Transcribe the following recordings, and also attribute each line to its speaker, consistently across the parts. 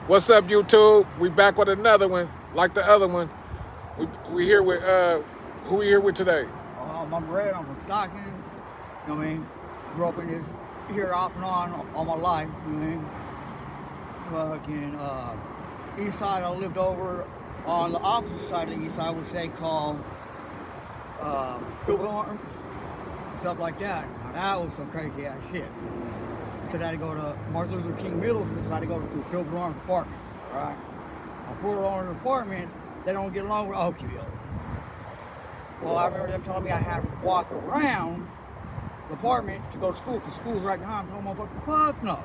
Speaker 1: What's up, YouTube? We back with another one, like the other one. We here with who we here with today?
Speaker 2: I'm Red. I'm from Stockton. You know what I mean? Grew up in this here off and on all my life. You know what I mean? Fucking east side. I lived over on the opposite side of the east side, which they call Gilbert Arms, stuff like that. Now that was some crazy ass shit. Because I had to go to Martin Luther King Middle School, so I had to go to Gilbert Arms apartments. Right? Now, Gilbert Arms apartments, they don't get along with Oakville. Well, I remember them telling me I had to walk around the apartments to go to school, because school's right behind me. I'm motherfucking, fuck no.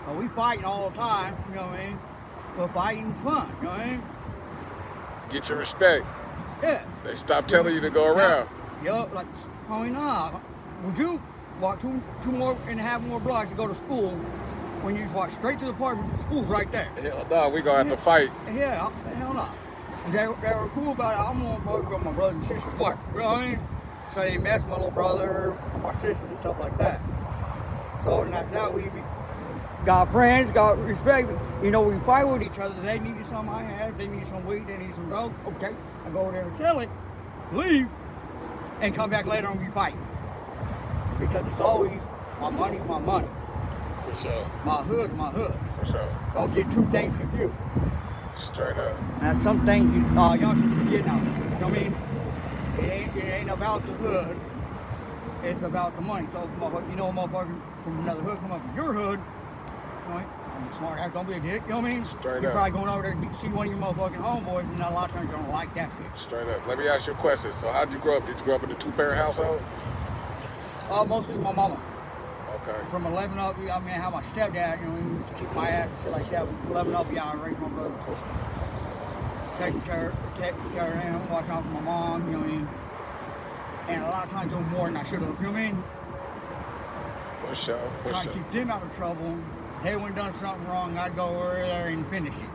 Speaker 2: So we fighting all the time, you know what I mean? But fighting's fun, you know what I mean?
Speaker 1: Get your respect.
Speaker 2: Yeah.
Speaker 1: They stop telling you to go around.
Speaker 2: Yup, like, homie, nah. Would you walk two more and a half more blocks to go to school when you just walk straight to the apartment? The school's right there.
Speaker 1: Hell no, we gonna have to fight.
Speaker 2: Yeah, hell no. They were cool about it. I'm gonna vote with my brothers and sisters. What? You know what I mean? So they mess with my little brother, my sisters, and stuff like that. So now we got friends, got respect. You know, we fight with each other. They needed something I had. They need some weed. They need some dope. Okay, I go over there and sell it, leave, and come back later and we fight. Because it's always my money's my money.
Speaker 1: For sure.
Speaker 2: My hood's my hood.
Speaker 1: For sure.
Speaker 2: Don't get two things confused.
Speaker 1: Straight up.
Speaker 2: Now some things youngsters forget now. You know what I mean? It ain't about the hood. It's about the money. So you know, motherfuckers from another hood come up with your hood. You know, I'm a smart ass. Don't be a dick. You know what I mean?
Speaker 1: Straight
Speaker 2: You're
Speaker 1: up.
Speaker 2: probably going over there to see one of your motherfucking homeboys, and a lot of times you don't like that shit.
Speaker 1: Straight up. Let me ask you a question. So how'd you grow up? Did you grow up in a two-parent household?
Speaker 2: Mostly my mama.
Speaker 1: Okay.
Speaker 2: From 11 up, I mean, I had my stepdad, you know, he used to keep my ass and shit like that. From 11 up, yeah, I raised my brother and sister. Taking care of them, watching out for my mom, you know what I mean? And a lot of times doing more than I should have, you know what I mean?
Speaker 1: For sure. For
Speaker 2: Trying
Speaker 1: sure.
Speaker 2: to keep them out of trouble. They went done something wrong, I'd go over there and finish it.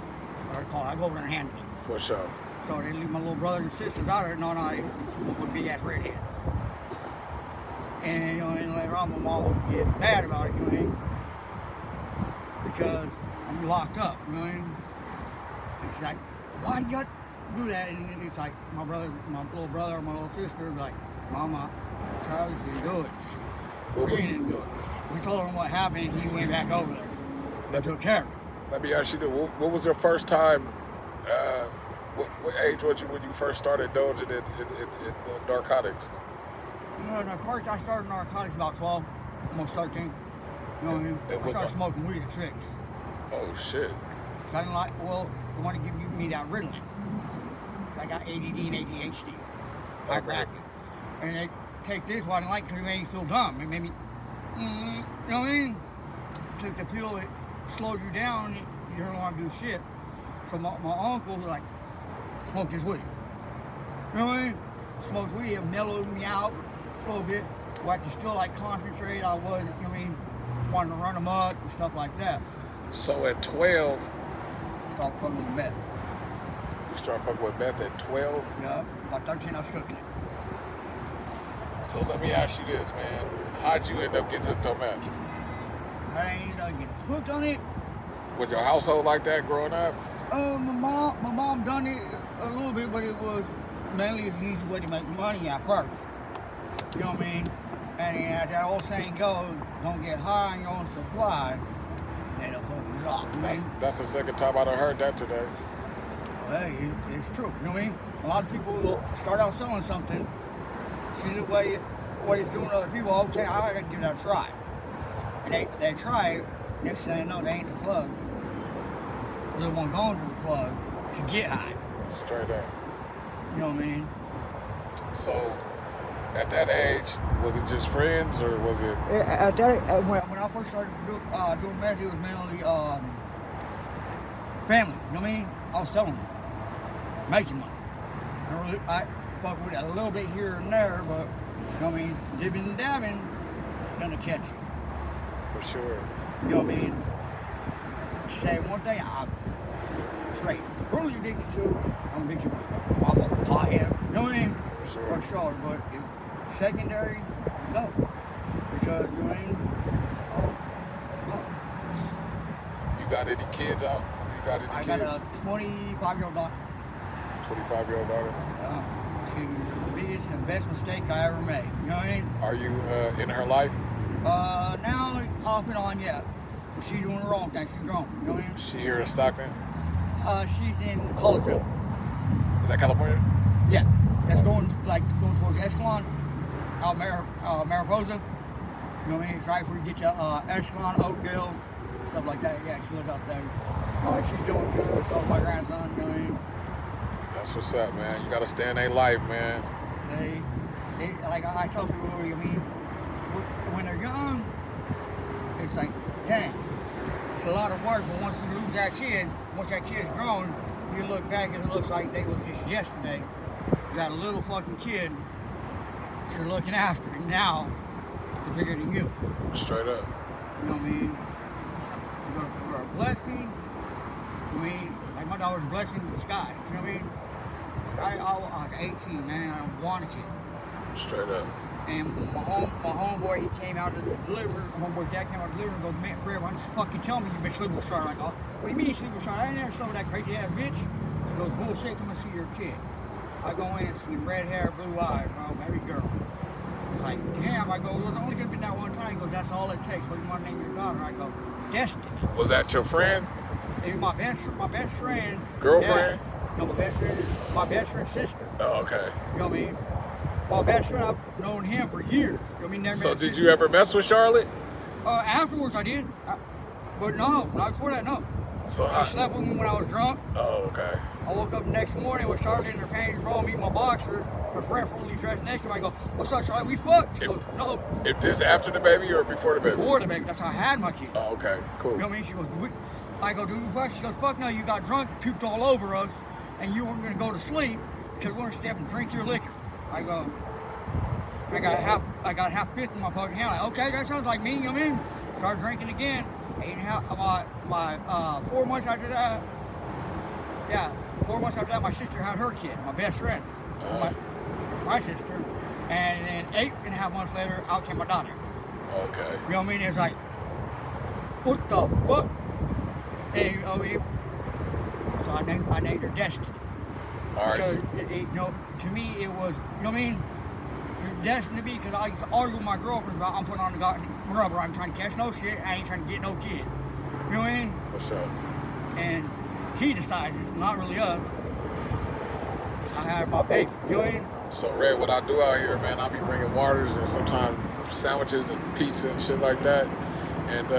Speaker 2: I'd go over there and handle it.
Speaker 1: For sure.
Speaker 2: So they leave my little brothers and sisters out there. No, they was a big ass redhead. And, you know, and later on, my mom would get mad about it, you know what I mean? Because I'm locked up, you know what I mean? And she's like, why do you got to do that? And it's like, my little brother or my little sister would be like, Mama, Charles didn't do it. We didn't do it. We told him what happened, and he went back over there. They took care of it.
Speaker 1: Let me ask you this. What was your first time, what age was you when you first started indulging in narcotics?
Speaker 2: Narcotics, I started narcotics about 12, almost 13. You know what I mean? I started smoking weed at 6.
Speaker 1: Oh, shit.
Speaker 2: So I didn't like, well, they want to give me that Ritalin. I got ADD and ADHD. Hyperactive. And they take this, well, I didn't like it because it made me feel dumb. It made me, you know what I mean? Took the pill, it slows you down, you don't want to do shit. So my uncle was like, smoke this weed. You know what I mean? Smoked weed, it mellowed me out a little bit, where I could still like concentrate. I was, you know what I mean, wanting to run amok and stuff like that.
Speaker 1: So at 12,
Speaker 2: Start fucking with meth.
Speaker 1: you start fucking with meth at 12?
Speaker 2: Yeah, by 13 I was cooking it.
Speaker 1: So let me ask you this, man. How'd you end up getting hooked on meth?
Speaker 2: I ain't getting hooked on it.
Speaker 1: Was your household like that growing up?
Speaker 2: My mom done it a little bit, but it was mainly an easy way to make money at first. You know what I mean? And as that old saying goes, don't get high on your own supply, and it'll fucking drop.
Speaker 1: That's the second time I done heard that today.
Speaker 2: Well, hey, it's true. You know what I mean? A lot of people will start out selling something, see the way it's doing to other people. Okay, I gotta give that a try. And they try it. Next thing they know, they ain't the plug. They're the one going to the plug to get high.
Speaker 1: Straight up.
Speaker 2: You know what I mean?
Speaker 1: So, at that age, was it just friends or was it?
Speaker 2: At that, when I first started doing meth, it was mainly family. You know what I mean? I was selling it, making money. I fuck with it a little bit here and there, but you know what I mean? Dibbing and dabbing, it's gonna catch you.
Speaker 1: For sure.
Speaker 2: You know what I mean? Say one thing, I'm straight. Really addicted to, I'm addicted to it. I'm a pothead. You know what I mean?
Speaker 1: For
Speaker 2: sure. But if secondary, no. Because, you know what I mean?
Speaker 1: got any kids out? You got any
Speaker 2: I
Speaker 1: kids?
Speaker 2: got a 25-year-old daughter.
Speaker 1: 25-year-old daughter.
Speaker 2: She was the biggest and best mistake I ever made. You know what I mean?
Speaker 1: Are you in her life?
Speaker 2: Now off and on, yeah. But she's doing the wrong thing. She's grown. You know what I mean?
Speaker 1: She here in Stockton?
Speaker 2: She's in Collegeville.
Speaker 1: Is that California?
Speaker 2: Yeah. That's going towards Escalon, out Mariposa. You know what I mean? It's right before you get to Escalon, Oakdale, stuff like that. Yeah, she lives out there. She's doing good. So my grandson, you know what I mean?
Speaker 1: That's what's up, man. You gotta stay in their life, man.
Speaker 2: Like I tell people, I mean, when they're young, it's like, dang, it's a lot of work. But once you lose that kid, once that kid's grown, you look back and it looks like they was just yesterday. You got a little fucking kid you're looking after, and now they're bigger than you.
Speaker 1: Straight up.
Speaker 2: You know what I mean? You're a blessing. I mean, like my daughter's a blessing in disguise. You know what I mean? I was 18, man. I wanted a kid.
Speaker 1: Straight up.
Speaker 2: And my homeboy, he came out to deliver. Homeboy's dad came out to deliver and goes, man, Fred, why don't you fucking tell me you've been sleeping with Charlotte? I'm like, oh, what do you mean you sleeping with Charlotte? I ain't never saw that crazy ass bitch. He goes, bullshit, come and see your kid. I go in and see red hair, blue eyes, oh, baby girl. He's like, damn. I go, well, it's only gonna be that one time. He goes, that's all it takes. What do you want to name your daughter? I go, Destiny.
Speaker 1: Was that your friend?
Speaker 2: It was my best friend.
Speaker 1: Girlfriend?
Speaker 2: Yeah. No, my best friend's sister.
Speaker 1: Oh, okay.
Speaker 2: You know what I mean? My best friend, I've known him for years. You know what I mean? Never
Speaker 1: So
Speaker 2: met
Speaker 1: did
Speaker 2: his
Speaker 1: you ever mess with Charlotte?
Speaker 2: afterwards I did. But no, not before that, no.
Speaker 1: So
Speaker 2: She slept with me when I was drunk.
Speaker 1: Oh, okay.
Speaker 2: I woke up the next morning with Charlotte in her panties, bro, me and my boxer. Her friend fully dressed next to me. I go, what's up, Charlotte? We fucked. She goes, no.
Speaker 1: If this after the baby or before the baby?
Speaker 2: Before the baby. That's how I had my kid.
Speaker 1: Oh, okay. Cool.
Speaker 2: You know what I mean? She goes, I go, do you fuck? She goes, fuck no, you got drunk, puked all over us, and you weren't going to go to sleep because we're going to step and drink your liquor. I go, I got half fifth in my fucking hand. Like, okay, that sounds like me, you know what I mean? Started drinking again. 4 months after that, 4 months after that, my sister had her kid, my best friend, my sister. And then 8.5 months later, out came my daughter.
Speaker 1: Okay.
Speaker 2: You know what I mean? It's like, what the fuck? And, you know what I mean? So I named her Destiny.
Speaker 1: All right.
Speaker 2: Because, you know, to me, it was, you know what I mean? You're destined to be, because I used to argue with my girlfriend about I'm putting on the goddamn rubber. I'm trying to catch no shit. I ain't trying to get no kid. You know what I mean?
Speaker 1: For sure.
Speaker 2: And he decides it's not really us. So I had my baby. You know what I mean?
Speaker 1: So, Red, what I do out here, man, I be bringing waters and sometimes sandwiches and pizza and shit like that. And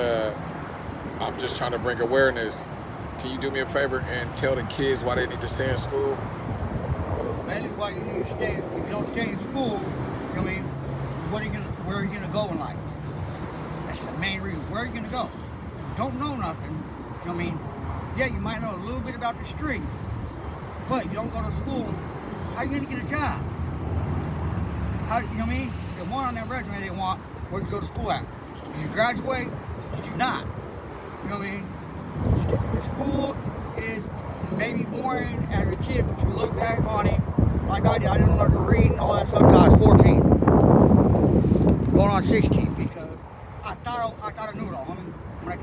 Speaker 1: I'm just trying to bring awareness. Can you do me a favor and tell the kids why they need to stay in school?
Speaker 2: Mainly why you need to stay. If you don't stay in school, you know what I mean? Where are you gonna go in life? That's the main reason. Where are you gonna go? Don't know nothing. You know what I mean? Yeah, you might know a little bit about the street, but you don't go to school. How are you gonna get a job? How, you know what I mean? The one on that resume they want, where'd you go to school at? Did you graduate? Did you not? You know what I mean? School is maybe boring as a kid, but you look back on it like I did. I didn't learn to read and all that stuff until I was 14, going on 16, because I thought I knew it all. I mean, when I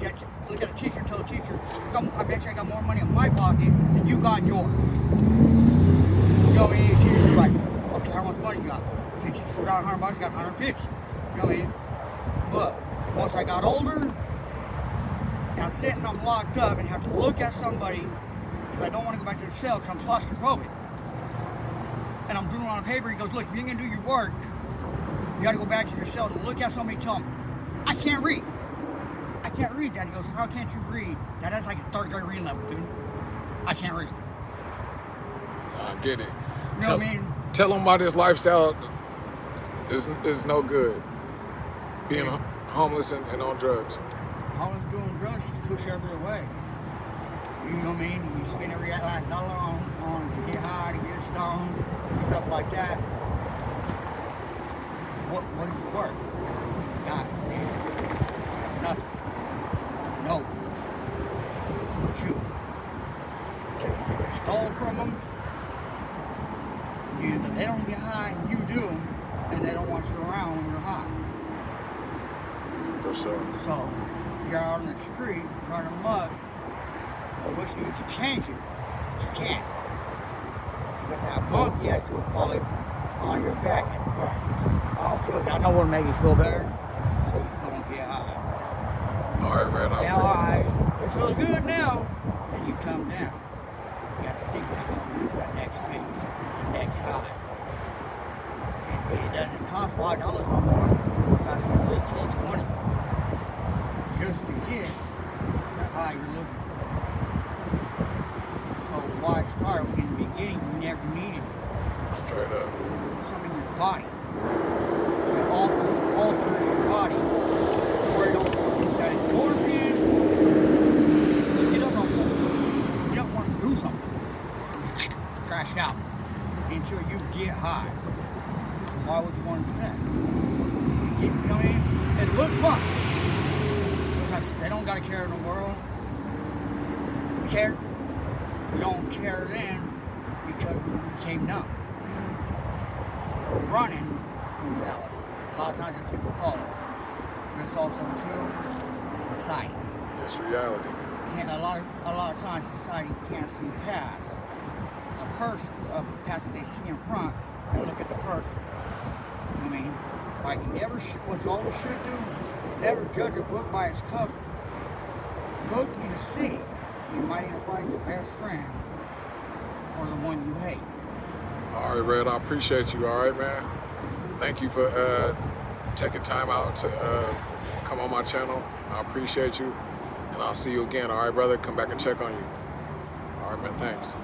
Speaker 2: look at a teacher and tell a teacher, I bet you I got more money in my pocket than you got in yours. You know what I mean? The teacher's like, okay, how much money you got? So the teacher got $100, got 150. You know what I mean? But once I got older, and I'm sitting, I'm locked up, and have to look at somebody because I don't want to go back to the cell because I'm claustrophobic. And I'm doing it on a paper. He goes, look, if you ain't gonna do your work, you got to go back to your cell to look at somebody and tell them, I can't read. I can't read that. He goes, how can't you read? That's like a third grade reading level, dude. I can't read.
Speaker 1: I get it.
Speaker 2: You know what I mean?
Speaker 1: Tell them why this lifestyle is no good. Being homeless and on drugs.
Speaker 2: Homeless doing drugs just push everybody away. You know what I mean? You spend every last dollar on to get high, to get stoned, and stuff like that. What is it worth? God, man. Nothing. No one. But you. Since you stole from them, either they don't get high and you do, and they don't want you around when you're high.
Speaker 1: For sure.
Speaker 2: So, you're out on the street, running mud, wish you could change it, but you can't. You got that monkey, as you call it, on your back. I know what'll make you feel better, so you don't get high.
Speaker 1: All right, Red.
Speaker 2: Now, alright, it feels good now, and you come down. You got to think what you're going to do for that next phase, the next high. And it doesn't cost $5 no more. It costs you $15, $20 just to get the high you're looking for. So why start when in the beginning you never needed it?
Speaker 1: Straight up.
Speaker 2: Something in your body. It alters your body. So where you don't produce that endorphin, you don't know more. You don't want to do something. You crash out until you get high. So why would you want to do that? You know what I mean? It looks fun. They don't got a care in the world. We care. We don't care then because we became numb. We're running from reality. A lot of times that's what people call it. But it's also true. Society.
Speaker 1: It's reality.
Speaker 2: And a lot of times society can't see past a person, past what they see in front, and look at the person. I mean, like what you always should do is never judge a book by its cover. Look and see. You might even find your best friend or the one you hate.
Speaker 1: All right, Red. I appreciate you. All right, man. Thank you for taking time out to come on my channel. I appreciate you. And I'll see you again. All right, brother? Come back and check on you. All right, man. Thanks.